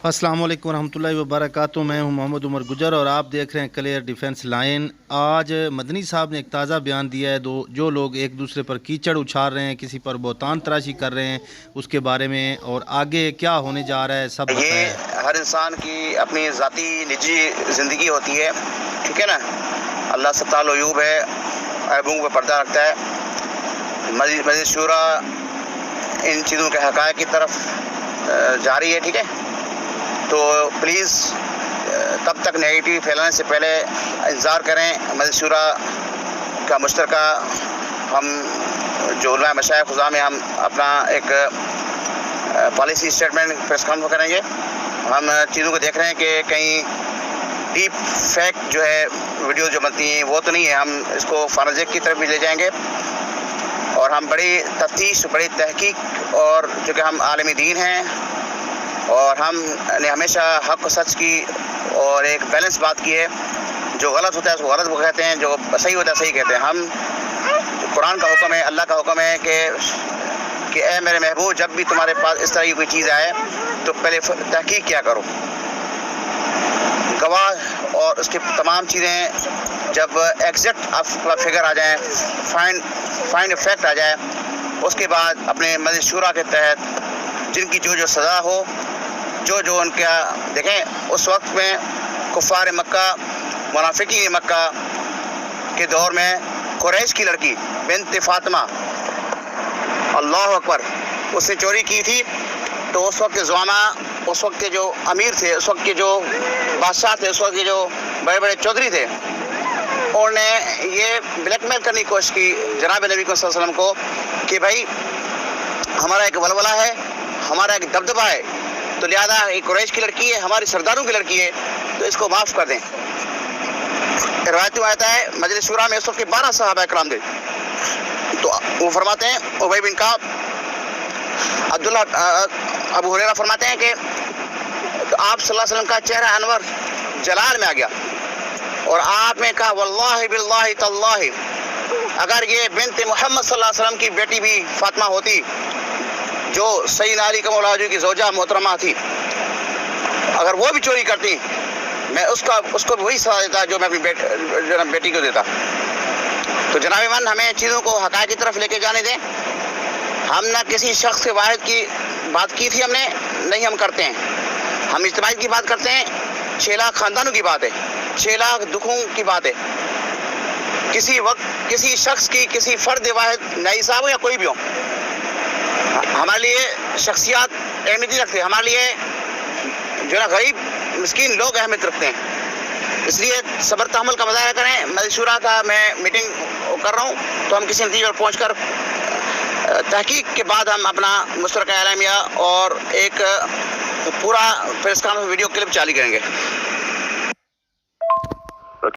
अस्सलाम वालेकुम रहमतुल्लाहि व बरकातुहू। मैं हूं मोहम्मद उमर गुजर और आप देख रहे हैं क्लियर डिफेंस लाइन। आज मदनी साहब ने एक ताज़ा बयान दिया है। जो लोग एक दूसरे पर कीचड़ उछाल रहे हैं, किसी पर बोतान तराशी कर रहे हैं, उसके बारे में और आगे क्या होने जा रहा है सब बताया है। ये हर इंसान की अपनी ज़ाती निजी ज़िंदगी होती है, ठीक है ना। अल्लाह सत्ताल अयूब है, ऐबों पर पर्दा रखता है। मज़ीद शूरा इन चीज़ों के हक़ाइक़ की तरफ जा रही है, ठीक है। तो प्लीज़ तब तक नेगेटिव फैलाने से पहले इंतज़ार करें। मज़ीद शूरा का मुश्तरका हम जो उलमा मशाइख खुदा में हम अपना एक पॉलिसी स्टेटमेंट प्रेस कॉन्फ्रेंस करेंगे। हम चीज़ों को देख रहे हैं कि कहीं डीप फैक्ट जो है वीडियो जो बनती हैं वो तो नहीं है। हम इसको फॉरेंसिक की तरफ भी ले जाएंगे और हम बड़ी तफ्तीश, बड़ी तहकीक, और जो कि हम आलमी दीन हैं और हमने हमेशा हक़ सच की और एक बैलेंस बात की है। जो गलत होता है उसको गलत वो कहते हैं, जो सही होता है सही कहते हैं। हम कुरान का हुक्म है, अल्लाह का हुक्म है कि ए मेरे महबूब, जब भी तुम्हारे पास इस तरह की कोई चीज़ आए तो पहले तहकीक क्या करो। गवाह और उसकी तमाम चीज़ें जब एग्जैक्ट फिगर आ जाए, फाइंड फैक्ट आ जाए, उसके बाद अपने मज़ीद शूरा के तहत जिनकी जो सज़ा हो, जो उनका देखें। उस वक्त में कुफ़ार मक्का, मुनाफिकीन मक्का के दौर में कुरैश की लड़की बिन्त फातिमा, अल्लाह अकबर, उसने चोरी की थी। तो उस वक्त के ज़ुआमा, उस वक्त के जो अमीर थे, उस वक्त के जो बादशाह थे, उस वक्त के जो बड़े बड़े चौधरी थे, उन्होंने ये ब्लैकमेल करने की कोशिश की जनाब नबी सल्लल्लाहु अलैहि वसल्लम को कि भाई हमारा एक वलवला है, हमारा एक दबदबा है, तो लिहाजा एक कुरैश की लड़की है, हमारी सरदारों की लड़की है, तो इसको माफ़ कर दें। रिवायत में आता है मजलिस शूरा में उस वक्त के 12 सहाबा इकराम थे। तो वो फरमाते हैं, उबई बिन काब, अब्दुल्ला, अबू हुरैरा फरमाते हैं कि तो आप सल्लल्लाहु अलैहि वसल्लम का चेहरा अनवर जलाल में आ गया और आपने कहा वल्लाहि बिल्लाहि तल्लाहि, अगर ये बिन्त मोहम्मद सल्लल्लाहु अलैहि वसल्लम की बेटी भी फातिमा होती, जो सैयदना अली कमौलाजू की ज़ौजा मोहतरमा थी, अगर वो भी चोरी करती, मैं उसको भी वही सज़ा देता जो मैं अपनी बेटी को देता। तो जनाब मन, हमें चीज़ों को हक़ाइक़ की तरफ लेके जाने दें। हम ना किसी शख्स के वाहिद की बात की थी, हमने नहीं, हम करते हैं। हम इज्तिमाई की बात करते हैं। 6 लाख ख़ानदानों की बात है, 6 लाख दुखों की बात है। किसी वक्त किसी शख्स की, किसी फ़र्द वाहिद, नाई साहब हो या कोई भी हो, हमारे लिए शख्सियात अहमियत नहीं रखते। हमारे लिए जो ना गरीब मिस्कीन लोग अहमियत रखते हैं। इसलिए सब्र तहम्मुल का मुज़ाहरा करें। मजलिस शूरा का मैं मीटिंग कर रहा हूँ, तो हम किसी नतीजे पर पहुँच कर तहकीक के बाद हम अपना मुश्तरका एलामिया और एक पूरा प्रेस कॉन्फ्रेंस वीडियो क्लिप जारी करेंगे।